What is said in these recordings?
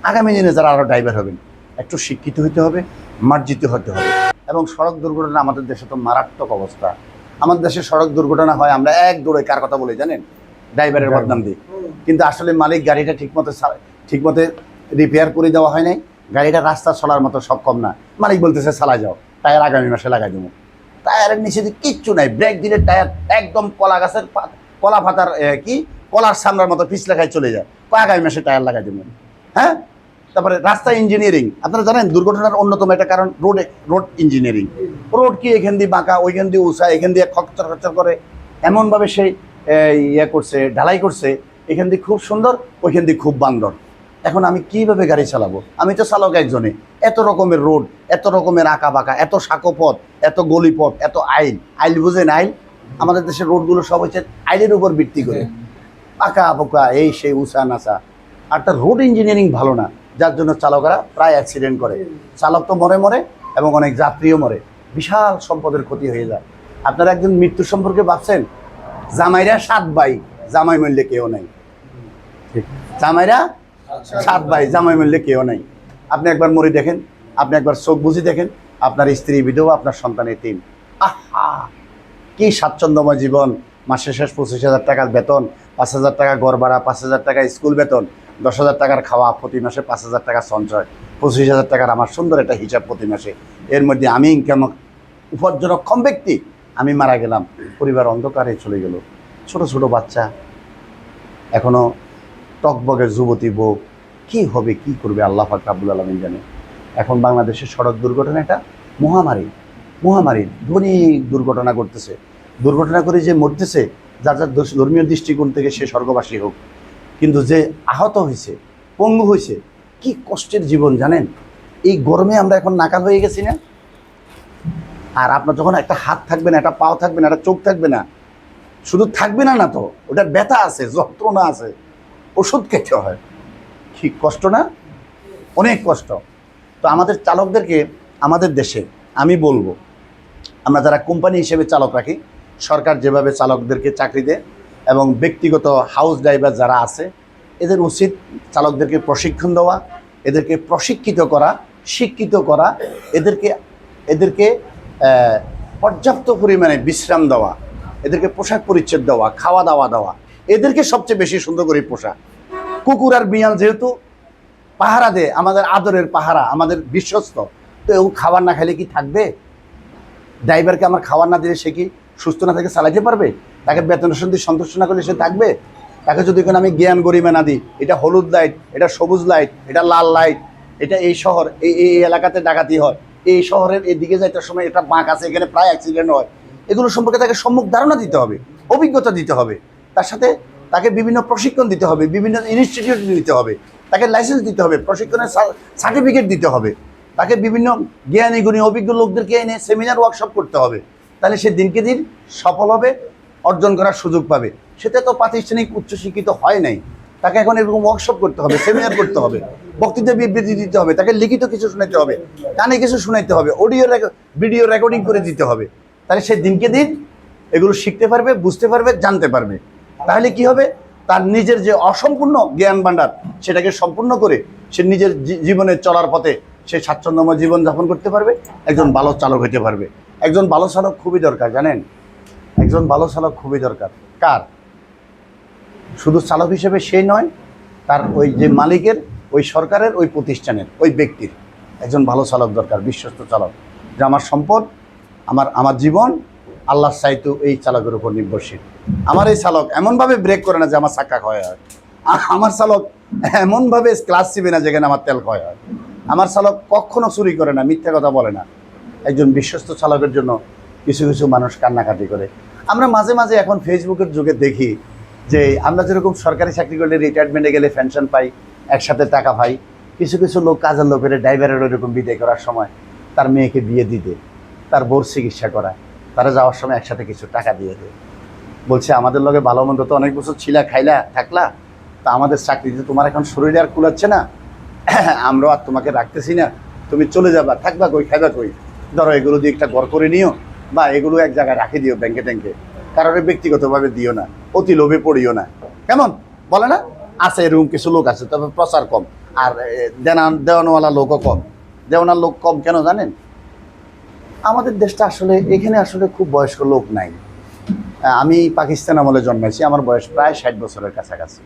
আগামী দিনে যারা আরও ড্রাইভার হবেন একটু শিক্ষিত হতে হবে, মার্জিত হতে হবে। এবং সড়ক দুর্ঘটনা আমাদের দেশে তো মারাত্মক অবস্থা। আমাদের দেশে সড়ক দুর্ঘটনা হয়, আমরা এক দৌড়ে কার কথা বলি জানেন? ড্রাইভারের বদনাম দিই। কিন্তু আসলে মালিক গাড়িটা ঠিকমতো রিপেয়ার করে দেওয়া হয় নাই, গাড়িটা রাস্তা চলার মতো সক্ষম না। মালিক বলতেছে চালা যাও, টায়ার আগামী মাসে লাগাই দেবো। টায়ারের নিচে কিচ্ছু নাই, ব্রেক দিলে টায়ার একদম কলা গাছের কলা পাতার কলার সামনের মতো পিছলে খাই চলে যায়। আগামী মাসে টায়ার লাগাই দেবো। হ্যাঁ, তারপরে রাস্তা ইঞ্জিনিয়ারিং, আপনারা জানেন দুর্ঘটনার অন্যতম একটা কারণ রোড ইঞ্জিনিয়ারিং। রোড কি এখান দিয়ে বাঁকা, ওইখান দিয়ে উঁচা, এখান দিয়ে খচ্চর খচ্চর করে এমনভাবে সেই করছে, ঢালাই করছে, এখান দিয়ে খুব সুন্দর, ওইখান দিয়ে খুব বান্দর। এখন আমি কিভাবে গাড়ি চালাবো? আমি তো চালক একজনে। এত রকমের রোড, এত রকমের আঁকা বাঁকা, এত সাঁকোপথ, এত গলিপথ, এত আইল বুঝেন? আমাদের দেশের রোডগুলো সব হচ্ছে আইলের উপর ভিত্তি করে, আঁকা বাঁকা, এই সেই উঁচা নাচা। আর তার রোড ইঞ্জিনিয়ারিং ভালো না, যার জন্য চালকরা প্রায় অ্যাক্সিডেন্ট করে। চালক তো মরে এবং অনেক যাত্রীও মরে, বিশাল সম্পদের ক্ষতি হয়ে যায়। আপনারা একজন মৃত্যু সম্পর্কে ভাবছেন? জামাইরা 7 ভাই, জামাই মূল্যে কেউ নাই। জামাইরা 7 ভাই, জামাই মূল্যে কেউ নাই। আপনি একবার মরে দেখেন, আপনি একবার চোখ বুঝি দেখেন, আপনার স্ত্রী বিধবা, আপনার সন্তান এতিম। আহা, কি স্বাচ্ছন্দ্যময় জীবন! মাসের শেষ 25,000 টাকার বেতন, 5,000 টাকা ঘর ভাড়া, 5,000 টাকা স্কুল বেতন, 10,000 টাকার খাওয়া, প্রতি মাসে 5,000 টাকা সঞ্চয়, 25,000 টাকার আমার সুন্দর একটা হিসাব প্রতি মাসে। এর মধ্যে আমি ইনকাম উপার্জনক্ষম ব্যক্তি, আমি মারা গেলাম, পরিবার অন্ধকারে চলে গেল। ছোট ছোট বাচ্চা, এখনও টকবগে যুবতী বউ, কী হবে, কি করবে আল্লাহ পাক রাব্বুল আলামিন জানে। এখন বাংলাদেশের সড়ক দুর্ঘটনা একটা মহামারী। ধনিক দুর্ঘটনা ঘটতেছে, দুর্ঘটনা করে যে মরতেছে, যার ধর্মীয় দৃষ্টিকোণ থেকে সে স্বর্গবাসী হোক, কিন্তু যে আহত হয়েছে, পঙ্গু হয়েছে, কি কষ্টের জীবন জানেন? এই গরমে আমরা এখন নাকাল হয়ে গেছি না? আর আপনার যখন একটা হাত থাকবে না, একটা পাও থাকবে না, একটা চোখ থাকবে না, শুধু থাকবে না, তো ওটার ব্যথা আছে, যন্ত্রণা আছে, ওষুধ খেতে হয়। কি কষ্ট না? অনেক কষ্ট। তো আমাদের চালকদেরকে, আমাদের দেশে আমি বলবো, আমরা যারা কোম্পানি হিসেবে চালক রাখি, সরকার যেভাবে চালকদেরকে চাকরি দেয় এবং ব্যক্তিগত হাউস ড্রাইভার যারা আছে, এদের উচিত চালকদেরকে প্রশিক্ষণ দেওয়া, এদেরকে প্রশিক্ষিত করা, শিক্ষিত করা, এদেরকে পর্যাপ্ত পরিমাণে বিশ্রাম দেওয়া, এদেরকে পোশাক পরিচ্ছদ দেওয়া, খাওয়া দাওয়া দেওয়া, এদেরকে সবচেয়ে বেশি সুন্দর করে পোশাক। কুকুর আর বিড়াল যেহেতু পাহারা দেয়, আমাদের আদরের পাহারা, আমাদের বিশ্বস্ত, তো ও খাবার না খেলে কি থাকবে? ড্রাইভারকে আমার খাবার না দিলে সে কি সুস্থ না থেকে চালাতে পারবে? তাকে বেতনের সন্ধি সন্তুষ্ট না করলে সে থাকবে? তাকে যদি কোনো আমি জ্ঞান গরিমা না দিই, এটা হলুদ লাইট, এটা সবুজ লাইট, এটা লাল লাইট, এটা এই শহর, এই এলাকাতে ডাকাতি হয়, এই শহরের এদিকে যাইতে সময় এটা বাঁক আছে, এখানে প্রায় অ্যাক্সিডেন্ট হয়, এগুলো সম্পর্কে তাকে সম্যক ধারণা দিতে হবে, অভিজ্ঞতা দিতে হবে। তার সাথে তাকে বিভিন্ন প্রশিক্ষণ দিতে হবে, বিভিন্ন ইনস্টিটিউট দিতে হবে, তাকে লাইসেন্স দিতে হবে, প্রশিক্ষণের সার্টিফিকেট দিতে হবে, তাকে বিভিন্ন জ্ঞানী গুণী অভিজ্ঞ লোকদেরকে এনে সেমিনার ওয়ার্কশপ করতে হবে। তাহলে সে দিনকে দিন সফল হবে, অর্জন করার সুযোগ পাবে। সেটা তো প্রাতিষ্ঠানিক উচ্চশিক্ষিত হয় নাই, তাকে এখন এরকম ওয়ার্কশপ করতে হবে, সেমিনার করতে হবে, বক্তৃতা বিবৃতি দিতে হবে, তাকে লিখিত কিছু শোনাতে হবে, কানে কিছু শোনাইতে হবে, ভিডিও রেকর্ডিং করে দিতে হবে। তাহলে সে দিনকে দিন এগুলো শিখতে পারবে, বুঝতে পারবে, জানতে পারবে। তাহলে কি হবে? তার নিজের যে অসম্পূর্ণ জ্ঞান ভাণ্ডার, সেটাকে সম্পূর্ণ করে সে নিজের জীবনের চলার পথে সে স্বাচ্ছন্দ্যময় জীবনযাপন করতে পারবে, একজন ভালো চালক হতে পারবে। একজন ভালো চালক খুবই দরকার, জানেন? একজন ভালো চালক খুবই দরকার। কার? শুধু চালক হিসেবে সেই নয়, তার ওই যে মালিকের, ওই সরকারের, ওই প্রতিষ্ঠানের, ওই ব্যক্তির একজন ভালো চালক দরকার, বিশ্বস্ত চালক, যে আমার সম্পদ, আমার জীবন আল্লাহর চাইতে এই চালকের উপর নির্ভরশীল। আমার এই চালক এমনভাবে ব্রেক করে না যে আমার চাক্কা ক্ষয় হয়, আমার চালক এমনভাবে ক্লাস চিবে না যেখানে আমার তেল ক্ষয় হয়, আমার চালক কখনো চুরি করে না, মিথ্যা কথা বলে না। একজন বিশ্বস্ত চালকের জন্য কিছু কিছু মানুষ কান্নাকাটি করে। আমরা মাঝে মাঝে এখন ফেসবুকের যুগে দেখি যে আমরা যেরকম সরকারি চাকরি করলে রিটায়ারমেন্টে গেলে পেনশন পাই, একসাথে টাকা পাই, কিছু কিছু লোক কাজের লোকের ড্রাইভারের ওইরকম বিদায় করার সময় তার মেয়েকে বিয়ে দিতে, তার বোর চিকিৎসা করায়, তারা যাওয়ার সময় একসাথে কিছু টাকা দিয়ে দেয়। বলছে আমাদের লগে ভালো মন্দ তো অনেক বছর ছিলা, খাইলা, থাকলা, তা আমাদের চাকরিতে তোমার এখন শরীরে আর কুলাচ্ছে না, আমরাও আর তোমাকে রাখতেছি না, তুমি চলে যাবা, থাকবা কই, খাইবা কই, ধরো এগুলো দিয়ে একটা ঘর করে নিও, বা এগুলো এক জায়গায় রাখে দিও ব্যাংকে ট্যাঙ্কে, কারোর ব্যক্তিগতভাবে দিও না, অতি লোভে পড়িও না। কেমন বলে না? আছে এরকম কিছু লোক আছে, তবে প্রচার কম। আর দেওয়ানওয়ালা লোকও কম। দেওয়ানার লোক কম কেন জানেন? আমাদের দেশটা আসলে এখানে আসলে খুব বয়স্ক লোক নাই। আমি পাকিস্তান আমলে জন্মেছি, আমার বয়স প্রায় 60 বছরের কাছাকাছি,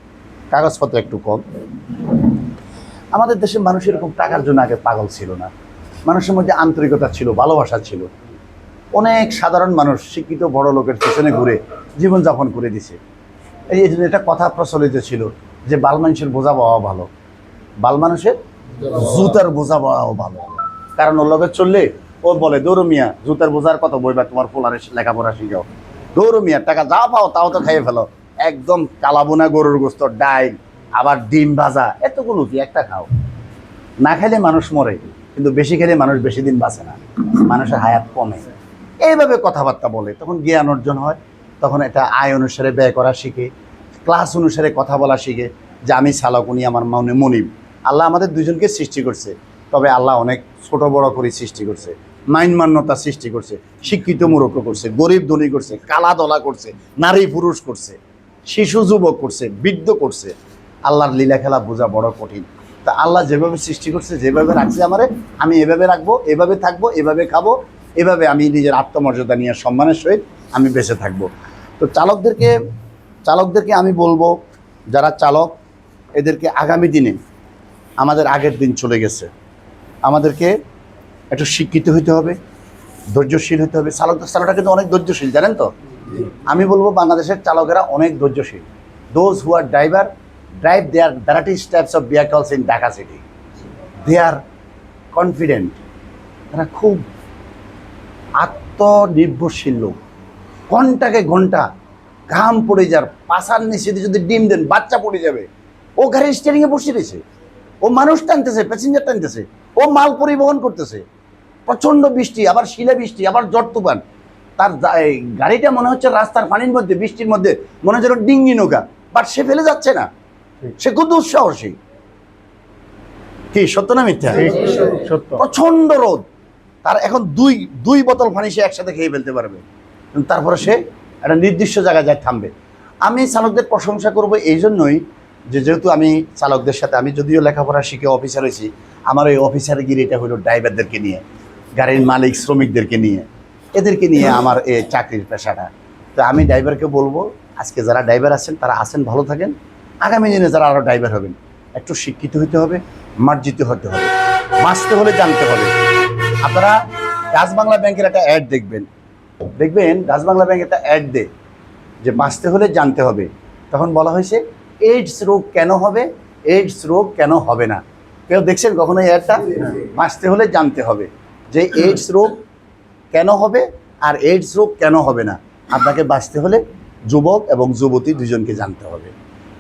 কাগজপত্র একটু কম। আমাদের দেশের মানুষ এরকম টাকার জন্য আগে পাগল ছিল না, মানুষের মধ্যে আন্তরিকতা ছিল, ভালোবাসা ছিল। অনেক সাধারণ মানুষ শিক্ষিত বড় লোকের পেছনে ঘুরে জীবনযাপন করে দিছে। এই জন্য এটা কথা প্রচলিত ছিল যে বাল মানুষের বোঝা পাওয়া ভালো, বাল মানুষের জুতার বোঝা পাওয়াও ভালো। কারণ ওর লোকের চললে ও বলে দৌড় মিয়া, জুতার বোঝার কত বইবা, তোমার পোলারে লেখাপড়া শিখাও, দৌড় মিয়া, টাকা যা পাও তাও তো খাইয়ে ফেলো। একদম কালাবোনা গরুর গোস্ত, ডাইল, আবার ডিম ভাজা, এতগুলো কি একটা খাও? না খেলে মানুষ মরে, কিন্তু বেশি খেলে মানুষ বেশি দিন বাঁচে না, মানুষের হায়াত কমে। এইভাবে কথাবার্তা বলে, তখন জ্ঞান অর্জন হয়, তখন এটা আয় অনুসারে ব্যয় করা শিখে, ক্লাস অনুসারে কথা বলা শিখে যে আমি চালক, উনি আমার মনিব। আল্লাহ আমাদের দুজনকে সৃষ্টি করছে, তবে আল্লাহ অনেক ছোট বড় করে সৃষ্টি করছে, মান্যতা সৃষ্টি করছে, শিক্ষিত মূর্খ করছে, গরিব ধনী করছে, কালা দলা করছে, নারী পুরুষ করছে, শিশু যুবক করছে, বৃদ্ধ করছে। আল্লাহর লীলা খেলা বোঝা বড় কঠিন। তা আল্লাহ যেভাবে সৃষ্টি করছে, যেভাবে রাখছে আমারে, আমি এভাবে রাখবো, এভাবে থাকবো, এভাবে খাবো, এভাবে আমি নিজের আত্মমর্যাদা নিয়ে সম্মানের সহিত আমি বেঁচে থাকবো। তো চালকদেরকে আমি বলবো, যারা চালক এদেরকে আগামী দিনে, আমাদের আগের দিন চলে গেছে, আমাদেরকে একটু শিক্ষিত হতে হবে, ধৈর্যশীল হতে হবে। চালকটা কিন্তু অনেক ধৈর্যশীল, জানেন তো? আমি বলবো বাংলাদেশের চালকেরা অনেক ধৈর্যশীল। Those who are drive their variety types of vehicles in Dhaka city. They are confident. তারা খুব আত্মনির্ভরশীল লোক। ঘন্টাকে ঘন্টা ঘাম পড়ে যার, পাশার নিচে যদি ডিম দেন বাচ্চা পড়ে যাবে, ও গাড়ির স্টিয়ারিংয়ে বসে রয়েছে, ও মানুষ টানতেছে, প্যাসেঞ্জার টানতেছে, ও মাল পরিবহন করতেছে। প্রচণ্ড বৃষ্টি, আবার শিলা বৃষ্টি, আবার ঝড় তুফান, তার গাড়িটা মনে হচ্ছে রাস্তার পানির মধ্যে, বৃষ্টির মধ্যে মনে হচ্ছে ডিঙ্গি নৌকা, বাট সে ফেলে যাচ্ছে না, সে খুব দুঃসাহসী। কি সত্য না মিথ্যা? প্রচন্ড রোদ, তার এখন দুই বোতল পানি সে একসাথে খেয়ে ফেলতে পারবে, তারপরে সে একটা নির্দিষ্ট জায়গায় যায় থামবে। আমি চালকদের প্রশংসা করব এই জন্যই যে যেহেতু আমি চালকদের সাথে, আমি যদিও লেখাপড়া শিখে অফিসার হয়েছি, আমার ওই অফিসারগিরিটা হলো ড্রাইভারদেরকে নিয়ে, গাড়ির মালিক শ্রমিকদেরকে নিয়ে, এদেরকে নিয়ে আমার এই চাকরির পেশাটা। তো আমি ড্রাইভারকে বলবো, আজকে যারা ড্রাইভার আছেন তারা আছেন, ভালো থাকেন। আগামী দিনে যারা আরও ড্রাইভার হবেন, একটু শিক্ষিত হতে হবে, মার্জিত হতে হবে, বাঁচতে হলে জানতে হবে। আপনারা ডাচ বাংলা ব্যাংকের একটা অ্যাড দেখবেন, ডাচ বাংলা ব্যাংক একটা অ্যাড দেয় যে বাঁচতে হলে জানতে হবে। তখন বলা হয়েছে এইডস রোগ কেন হবে, এইডস রোগ কেন হবে না। কেউ দেখছেন কখনো এই অ্যাডটা? বাঁচতে হলে জানতে হবে যে এইডস রোগ কেন হবে আর এইডস রোগ কেন হবে না। আপনাকে বাঁচতে হলে যুবক এবং যুবতী দুজনকে জানতে হবে।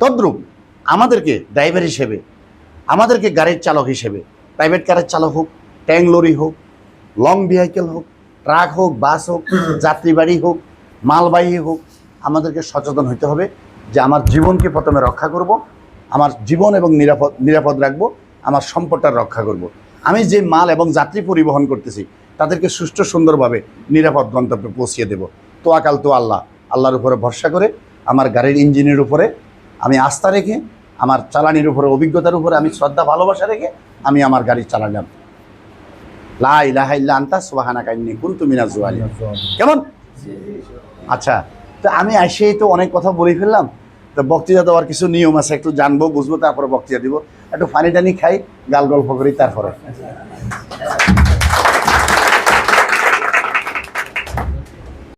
তদ্রূপ আমাদেরকে ড্রাইভার হিসেবে, আমাদেরকে গাড়ির চালক হিসেবে, প্রাইভেট কারের চালক হোক, ট্যাঙ্ক লরি হোক, লং ভেহিকেল হোক, ট্রাক হোক, বাস হোক, যাত্রীবাড়ি হোক, মালবাহী হোক, আমাদেরকে সচেতন হতে হবে যে আমার জীবনকে প্রথমে রক্ষা করব, আমার জীবন এবং নিরাপদ রাখবো, আমার সম্পদটা রক্ষা করব। আমি যে মাল এবং যাত্রী পরিবহন করতেছি তাদেরকে সুষ্ঠু সুন্দরভাবে নিরাপদ গন্তব্যে পৌঁছিয়ে দেব। তোয়াক্কাল তো আল্লাহর উপরে ভরসা করে, আমার গাড়ির ইঞ্জিনের উপরে আমি আস্থা রেখে, আমার চালানির উপরে, অভিজ্ঞতার উপরে আমি শ্রদ্ধা ভালোবাসা রেখে আমি আমার গাড়ি চালালাম। লা ইলাহা ইল্লা আনতা সুবহানাকা ইন্নী কুনতু মিনাজ জালিমিন। কেমন? আচ্ছা, তো আমি এসেই তো অনেক কথা বলে ফেললাম। তো বক্তৃতা দেওয়ার কিছু নিয়ম আছে, একটু জানবো বুঝবো, তারপরে বক্তৃতা দিব। একটু পানি টানি খাই, গাল গল্প করি, তারপরে